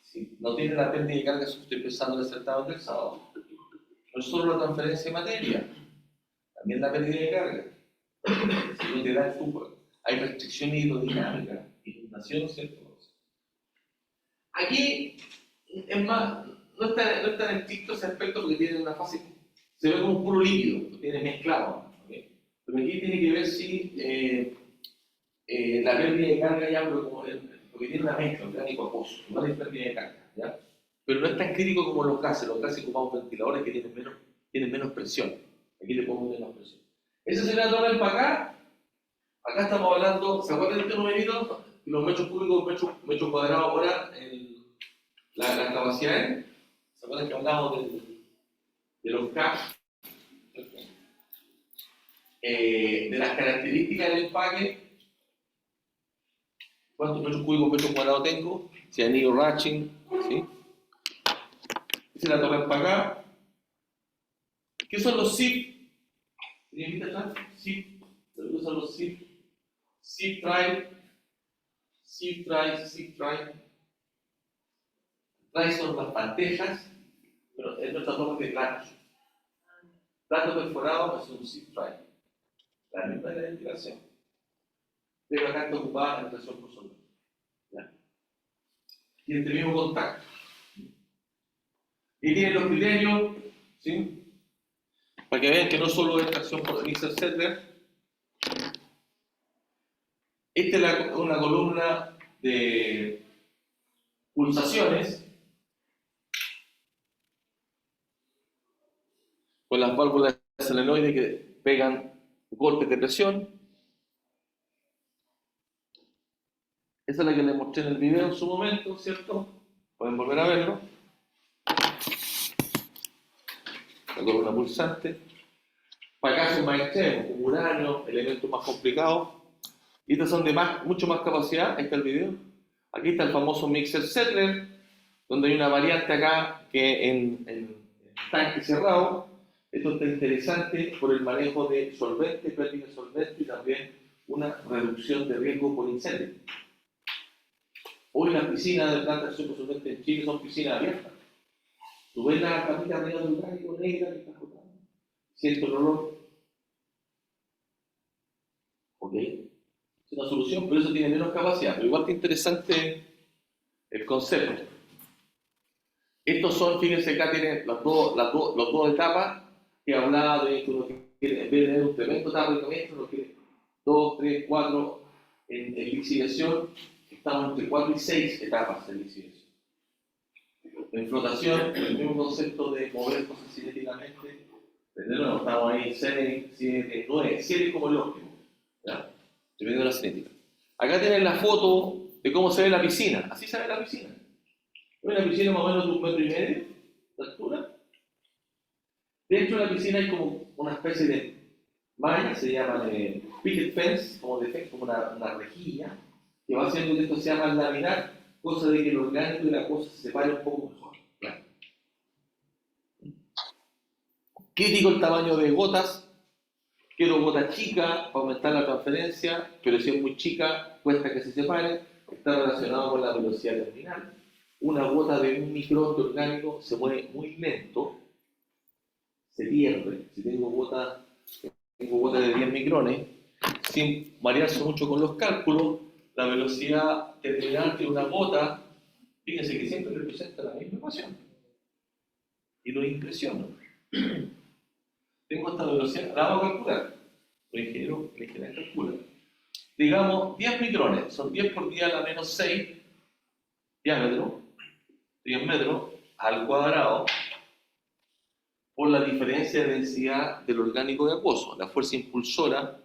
Si no tienen la pérdida de carga, estoy empezando el acertado del sábado. No es solo la transferencia de materia, también la pérdida de carga. Si no te da el fútbol, hay restricción hidrodinámica, inundación, ¿cierto? Aquí, es más, no es tan estricto ese aspecto porque tiene una fase, se ve como un puro líquido, lo tiene mezclado. ¿Okay? Pero aquí tiene que ver si la pérdida de carga ya, porque tiene una mezcla orgánico acuoso, no hay pérdida de carga, ¿ya? Pero no es tan crítico como los gases ocupamos ventiladores que tienen menos presión. Aquí le pongo menos presión. Esa sería la torre para acá. Acá estamos hablando, ¿se acuerdan de este numerito? Los metros cúbicos, metros cuadrados hora, las capacidades. ¿Se acuerdan que hablamos de los K? De las características del empaque. ¿Cuántos metros cúbicos, metros cuadrados tengo? Si anillo Ratchet, ¿sí? Esa es la torre para acá. ¿Qué son los SIP? ¿Tienen vista atrás? SIP. ¿Qué son los SIP? SIP Drive. Drive son las bandejas, pero es nuestra forma de platos. Plato perforado es un SIP Drive. La misma de la ventilación. Pero acá está ocupada en ventilación por solvente. Y este mismo contacto. Y tiene los criterios, ¿sí? Para que vean que no solo es extracción por Mixer Settler. Esta es una columna de pulsaciones con las válvulas solenoides que pegan golpes de presión. Esa es la que les mostré en el video en su momento, ¿cierto? Pueden volver a verlo. La columna pulsante. Para casos más extremos, como uranio, elementos más complicados. Y estas son de mucho más capacidad. Ahí está el video. Aquí está el famoso Mixer Settler, donde hay una variante acá que en tanque cerrado. Esto está interesante por el manejo de solvente, pérdida de solvente y también una reducción de riesgo por incendio. Hoy las piscinas de planta de acción con solvente en Chile son piscinas abiertas. Tú ves la capita arriba del orgánico negra que está flotando. Siento el olor. Ok. Es una solución, pero eso tiene menos capacidad. Pero igual que interesante el concepto. Estos son, fíjense acá tienen las dos etapas que hablaba de que uno quiere, en vez de tener un tremendo tapamiento, uno quiere 2, 3, 4 en lixiviación. Estamos entre 4 y 6 etapas de lixiviación. En flotación, el mismo concepto de mover cosas cinéticamente, de nuevo, estamos ahí 6, 7, 9, 7 como el óptimo, ¿ya? Dependiendo de la cinética. Acá tienen la foto de cómo se ve la piscina. Así se ve la piscina. Es una piscina más o menos de 1,5 metros de altura. Dentro de la piscina hay como una especie de malla, se llama picket fence, como una rejilla, que va haciendo que esto sea más laminar, cosa de que el orgánico y la cosa se separe un poco mejor. Claro. Crítico el tamaño de gotas. Quiero gota chica para aumentar la transferencia, pero si es muy chica, cuesta que se separe. Está relacionado con la velocidad terminal. Una gota de 1 micrón de orgánico se mueve muy lento, se pierde. Si tengo gota de 10 micrones, sin variarse mucho con los cálculos, la velocidad terminal de una gota, fíjense que siempre representa la misma ecuación. Y lo impresiona. Tengo esta velocidad, la vamos a calcular. Los ingenieros calculan. Digamos 10 micrones, son 10 por 10 a la menos 6 diámetro, 10 metros al cuadrado, por la diferencia de densidad del orgánico de acuoso. La fuerza impulsora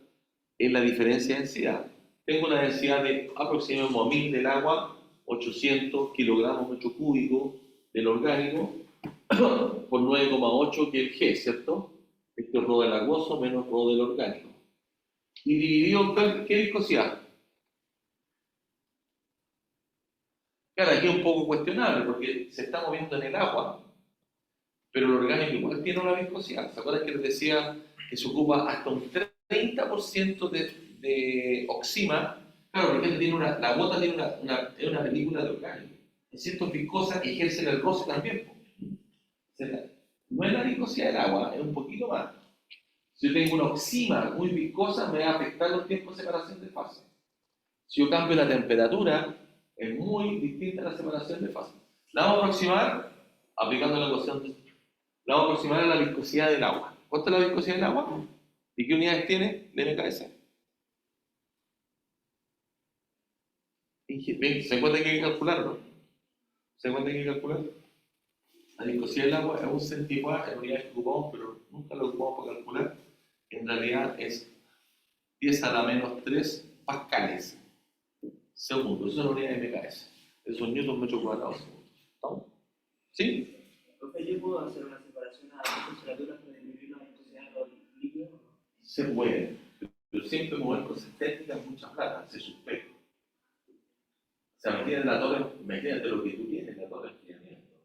es la diferencia de densidad. Tengo una densidad de aproximadamente 1000 del agua, 800 kilogramos metro cúbico del orgánico, por 9,8 que es el G, ¿cierto? Esto es rho del acuoso menos rho del orgánico. Y dividido en ¿qué viscosidad? Claro, aquí es un poco cuestionable porque se está moviendo en el agua, pero el orgánico igual tiene una viscosidad. ¿Se acuerdan que les decía que se ocupa hasta un 30% de oxima? Claro, porque la gota tiene es una película de orgánico. En ciertas viscosas ejercen el roce también. O sea, no es la viscosidad del agua, es un poquito más. Si yo tengo una oxima muy viscosa, me va a afectar los tiempos de separación de fase. Si yo cambio la temperatura, es muy distinta a la separación de fase. La vamos a aproximar, aplicando la ecuación, la vamos a aproximar a la viscosidad del agua. ¿Cuánto es la viscosidad del agua? ¿Y qué unidades tiene de MKS? ¿Se encuentra que hay que calcularlo? ¿Se encuentra que hay que calcular? La viscosidad del agua es un centímetro en unidades que ocupamos, pero nunca lo ocupamos para calcular. En realidad es 10 a la menos 3 pascales segundo. Eso es una unidad de MKS. Eso es newton metro cuadrado segundo. ¿Estamos? ¿Sí? Entonces, ¿yo puedo hacer una separación a las temperaturas para disminuir la viscosidad de los líquidos? Se puede, pero siempre mover cosas técnicas es mucha plata, se suspende. O sea, imagínate lo que tú tienes, la torre de enfriamiento.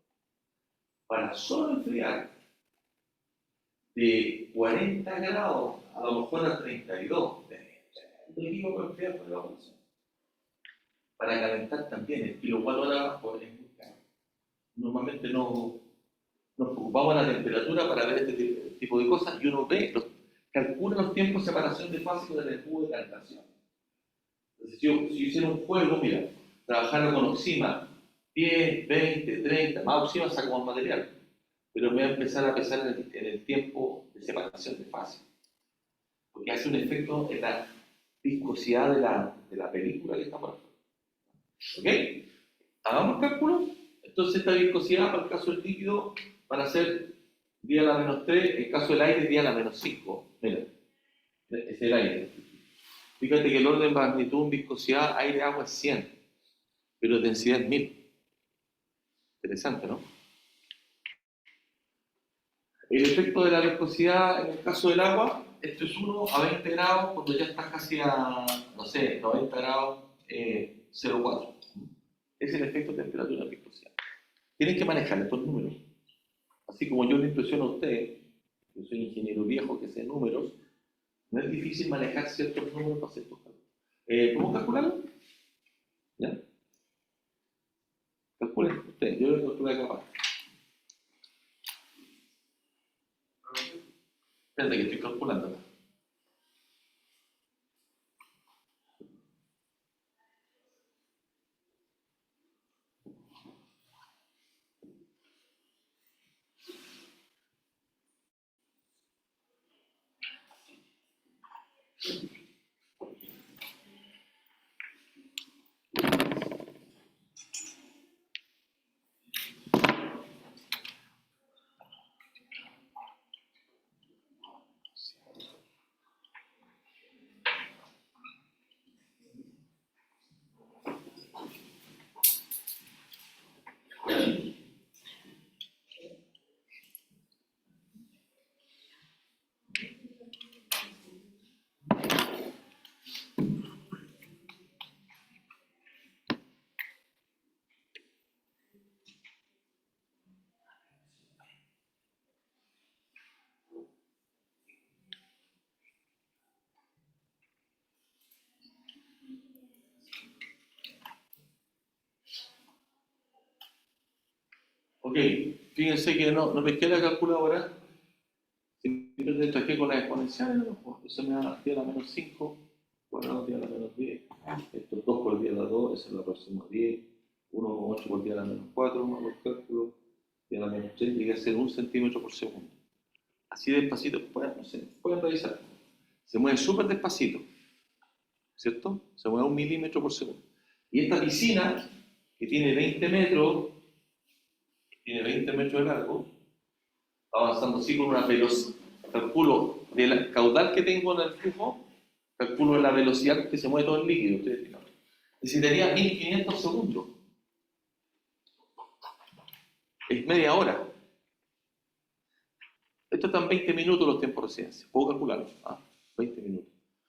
Para solo enfriar de 40 grados a lo mejor a 32, el equipo puede enfriar por evaporación. Para calentar también, el kilowatt-hora es muy caro. Normalmente nos preocupamos de la temperatura para ver este tipo de cosas y uno calcula los tiempos de separación de fase con el embudo de calentación. Entonces, si yo hiciera un juego, mira, trabajara con oxima 10, 20, 30, más oxima saco más material. pero voy a empezar a pesar en el tiempo de separación de fase, porque hace un efecto en la viscosidad de la película que estamos haciendo. ¿Ok? Hagamos cálculos. Entonces esta viscosidad para el caso del líquido van a ser 10 a la menos 3, el caso del aire 10 a la menos 5. Mira, es el aire. Fíjate que el orden de magnitud en viscosidad aire-agua es 100, pero densidad es 1000. Interesante, ¿no? El efecto de la viscosidad en el caso del agua, esto es 1 a 20 grados, cuando ya está casi a, no sé, 90 grados, 0,4. Es el efecto de temperatura de viscosidad. Tienen que manejar estos números. Así como yo le impresiono a ustedes, yo soy ingeniero viejo que sé números, no es difícil manejar ciertos números para hacer estos cálculos. ¿Cómo calcularlo? ¿Ya? Calculen ustedes, yo lo calculé capaz. Espérate que estoy calculando acá. Ok, fíjense que no pesqué la calculadora, simplemente traje con las exponenciales, eso me da 10 a la menos 5, cuadrado 10 a la menos 10, esto es 2 por 10 a la 2, eso es la próxima 10, 1,8 por 10 a la menos 4, hago el cálculo, 10 a la menos 3, llegué a ser 1 centímetro por segundo. Así despacito, pueden revisar. Se mueve súper despacito, ¿cierto? Se mueve 1 milímetro por segundo. Y esta piscina, que tiene 20 metros, de largo, va avanzando así con una velocidad. Calculo del caudal que tengo en el flujo, calculo la velocidad que se mueve todo el líquido. Ustedes fijan. Necesitaría 1500 segundos. Es media hora. Esto está en 20 minutos los tiempos de residencia. Puedo calcularlo. 20 minutos.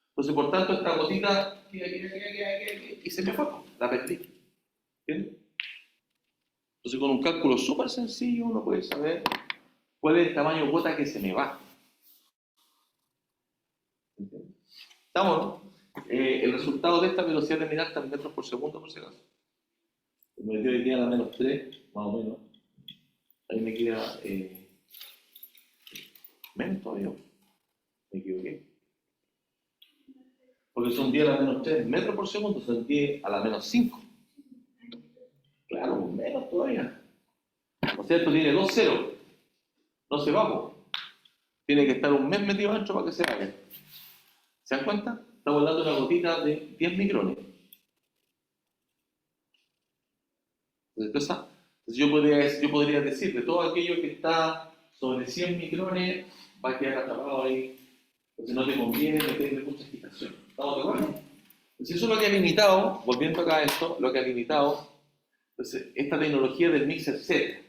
Entonces, por tanto, esta gotita y se me fue. La perdí. ¿Entiendes? Entonces, con un cálculo súper sencillo, uno puede saber cuál es el tamaño de gota que se me va. ¿Entiendes? ¿Estamos, no? El resultado de esta velocidad terminal está en metros por segundo, por si acaso. Me dio hoy día a la menos 3, más o menos. Ahí me queda menos todavía. Me equivoqué. Porque son 10 a la menos 3 metros por segundo, son 10 a la menos 5. Claro, menos todavía. O sea, esto tiene 2 ceros. No se va, po. Tiene que estar un mes metido adentro para que se vaya. ¿Se dan cuenta? Estamos hablando de una gotita de 10 micrones. Entonces yo podría decir, de todo aquello que está sobre 100 micrones, va a quedar atrapado ahí. Entonces no te conviene meterle mucha agitación. ¿Estamos de acuerdo? Entonces eso es lo que ha limitado, volviendo acá a esto, lo que ha limitado entonces, esta tecnología del mixer set.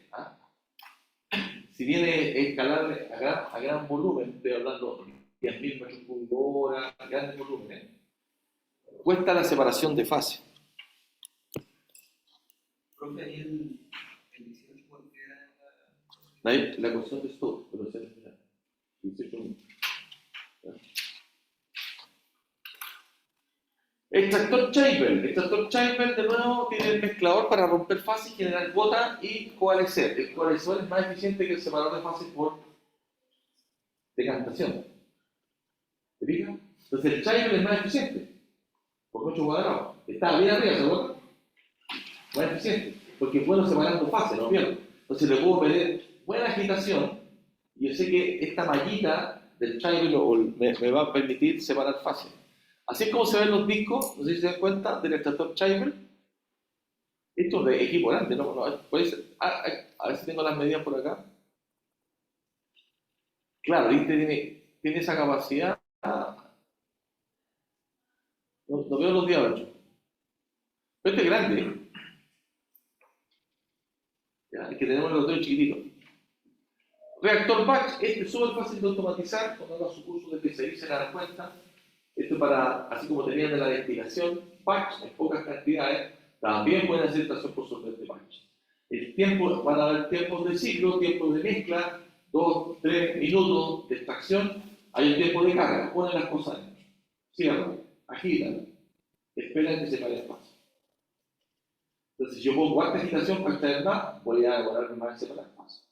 Si viene escalar a gran volumen, estoy hablando de 10.000 metros cúbicos hora, grandes volúmenes, cuesta la separación de fase. Profe, ahí el 18 por qué era La ecuación de Stokes, pero se termina. 18 minutos. Extractor Chamber. Extractor Chamber, de nuevo, tiene el mezclador para romper fases, generar gota y coalescer. El coalescer es más eficiente que el separador de fases por decantación. ¿Te fijas? Entonces el Chamber es más eficiente, por 8 cuadrados. Está bien arriba, ¿se acuerdan? Más eficiente, porque es bueno separando fases, ¿no? Bien. Entonces le puedo meter buena agitación, y yo sé que esta mallita del Chival me va a permitir separar fácil. Así es como se ven los discos, no sé si se dan cuenta, del extractor Chival. Esto es de equipo grande, ¿no? Puede ser. A ver si tengo las medidas por acá. Claro, tiene esa capacidad. No veo los diámetros. Pero este es grande, ¿eh? ¿Ya? Es que tenemos el otro chiquitito. Reactor batch, este es súper fácil de automatizar, cuando haga su curso de PCI se darán cuenta. Esto para, así como tenían de la destilación, batch en pocas cantidades, también pueden hacer extracción por solvente batch. El tiempo, van a haber tiempos de ciclo, tiempos de mezcla, 2, 3 minutos de extracción, hay un tiempo de carga, ponen las cosas dentro, cierran, agitan, esperan que se pare el espacio. Entonces, si yo pongo alta agitación para extraer más, voy a demorarme más en separar el espacio.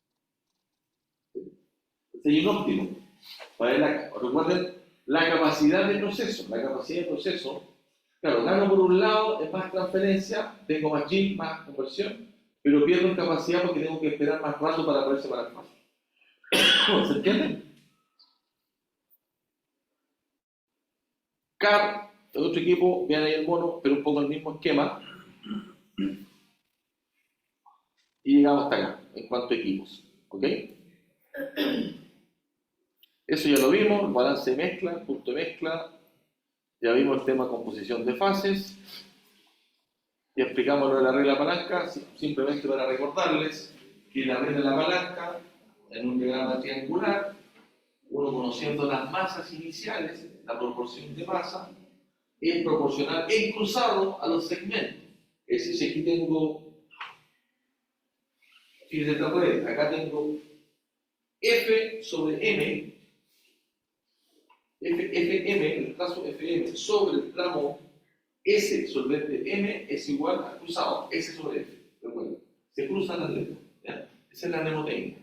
Entonces, hay un óptimo. Recuerden la capacidad de proceso. La capacidad de proceso, claro, gano por un lado, es más transferencia, tengo más chip, más conversión, pero pierdo en capacidad porque tengo que esperar más rato para poder separar el espacio. ¿Se entiende? CAR, el otro equipo, vean ahí el mono, pero un poco el mismo esquema. Y llegamos hasta acá, en cuanto a equipos. ¿Ok? Eso ya lo vimos, balance de mezcla, punto de mezcla. Ya vimos el tema de composición de fases. Ya explicamos lo de la regla palanca, simplemente para recordarles que la regla de la palanca, en un diagrama triangular, uno conociendo las masas iniciales, la proporción de masa, es proporcional en cruzado a los segmentos. Es decir, si aquí tengo, fíjense esta red, acá tengo F sobre M, FM, el trazo FM sobre el tramo S solvente M es igual al cruzado, S sobre F. Recuerden, se cruzan las letras. ¿Ya? Esa es la mnemotécnica.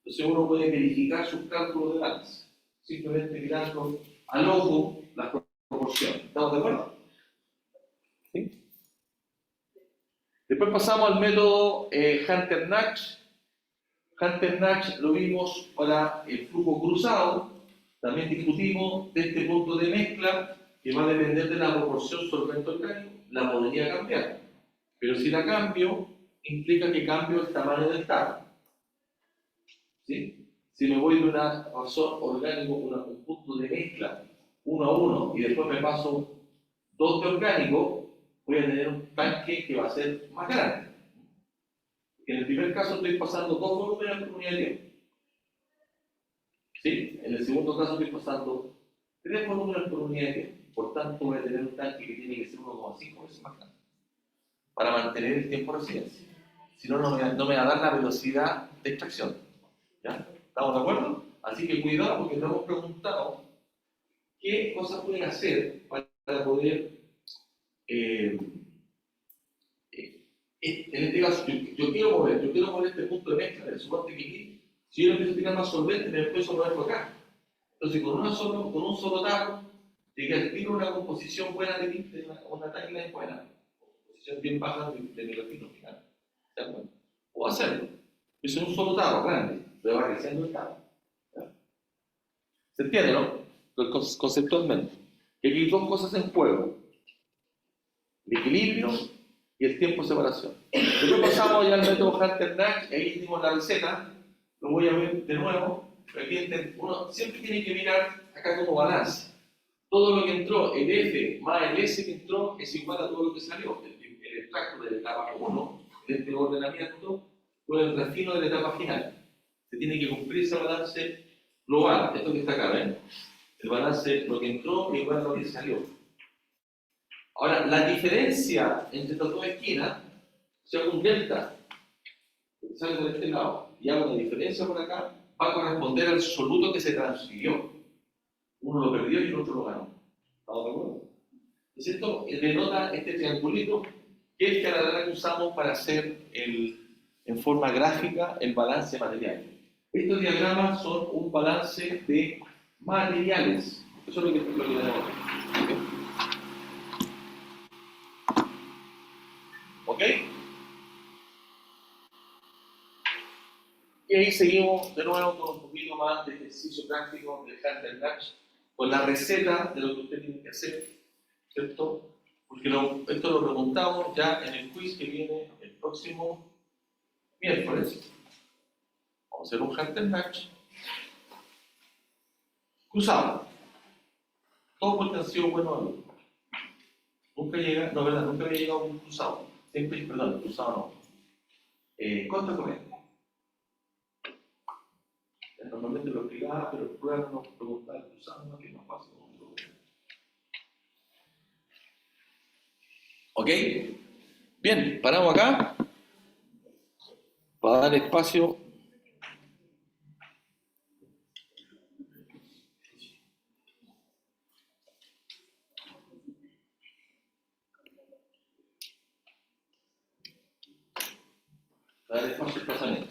Entonces uno puede verificar sus cálculos de balance, simplemente mirando al ojo las proporciones. ¿Estamos de acuerdo? ¿Sí? Después pasamos al método Hunter-Nash. Hunter-Nash lo vimos para el flujo cruzado. También discutimos de este punto de mezcla que va a depender de la proporción solvente orgánico. La podría cambiar, pero si la cambio, implica que cambio el tamaño del tarro. ¿Sí? Si me voy de una razón orgánico, un punto de mezcla 1 a 1 y después me paso 2 de orgánico, voy a tener un tanque que va a ser más grande. En el primer caso estoy pasando 2 volúmenes por unidad de tiempo. ¿Sí? En el segundo caso estoy pasando 3 volúmenes por unidad de tiempo. Por tanto, voy a tener un tanque que tiene que ser 1,5 veces más grande para mantener el tiempo de residencia. Si no, no me va a dar la velocidad de extracción. ¿Ya? ¿Estamos de acuerdo? Así que cuidado porque nos hemos preguntado qué cosas pueden hacer para poder en este caso, yo quiero mover este punto de mezcla del soporte que aquí, si yo empiezo a tirar más solvente, me empiezo a mover por acá. Entonces, con un solo tarro, llegué a tiro una composición buena de una timeline buena, composición bien baja de mi refino final. Puedo hacerlo. Es un solo tarro grande, pero va creciendo el tarro. ¿Ya? ¿Se entiende, no? Conceptualmente. Y aquí hay dos cosas en juego: el equilibrio y el tiempo de separación. Después pasamos ya al método Hunter-Nash, y ahí dimos la receta, lo voy a ver de nuevo. Aquí uno siempre tiene que mirar acá como balance. Todo lo que entró, el F más el S que entró, es igual a todo lo que salió. El extracto de la etapa 1, de este ordenamiento, con el refino de la etapa final. Se tiene que cumplir ese balance global, esto que está acá, ¿ven? El balance, lo que entró, es igual a lo que salió. Ahora, la diferencia entre estas dos esquinas, si hago un delta, que sale por este lado, y hago una diferencia por acá, va a corresponder al absoluto que se transfirió. Uno lo perdió y el otro lo ganó. ¿Estamos de acuerdo? Entonces esto denota este triangulito, que es el que que usamos para hacer en forma gráfica el balance material. Estos diagramas son un balance de materiales. Eso es lo que tenemos. ¿Ok? Y ahí seguimos de nuevo con un poquito más de ejercicio práctico de Hunter Natch, con la receta de lo que usted tiene que hacer, ¿cierto? Porque esto lo preguntamos ya en el quiz que viene el próximo miércoles. Vamos a hacer un Hunter Natch cruzado. Todos porque han sido buenos alumnos. Nunca llega, no, verdad, nunca había llegado un cruzado. Siempre, perdón, cruzado no. Contra corriente. Normalmente lo explicaba, pero el prueba nos preguntaba cruzado, no, que es más fácil. ¿Ok? Bien, paramos acá para dar espacio. Para dar espacio al pasamiento.